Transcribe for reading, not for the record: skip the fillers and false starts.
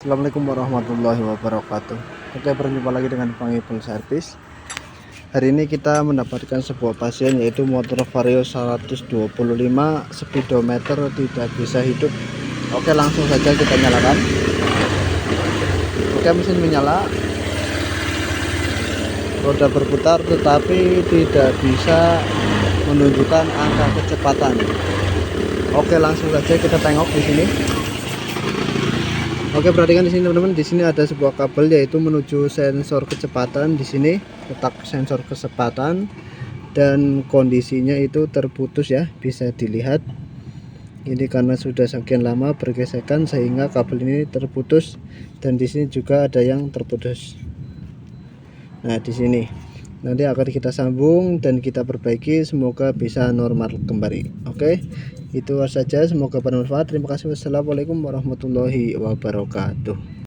Assalamualaikum warahmatullahi wabarakatuh. Oke, berjumpa lagi dengan Pangipul Servis. Hari ini kita mendapatkan sebuah pasien, yaitu motor Vario 125 speedometer tidak bisa hidup. Oke, langsung saja kita nyalakan. Oke, mesin menyala, roda berputar tetapi tidak bisa menunjukkan angka kecepatan. Oke, langsung saja kita tengok di sini. Oke, perhatikan di sini teman-teman. Di sini ada sebuah kabel, yaitu menuju sensor kecepatan. Di sini letak sensor kecepatan dan kondisinya itu terputus ya, bisa dilihat. Ini karena sudah sekian lama bergesekan sehingga kabel ini terputus, dan di sini juga ada yang terputus. Nah, di sini nanti akan kita sambung dan kita perbaiki, semoga bisa normal kembali. Oke, itu saja, semoga bermanfaat. Terima kasih. Wassalamualaikum warahmatullahi wabarakatuh.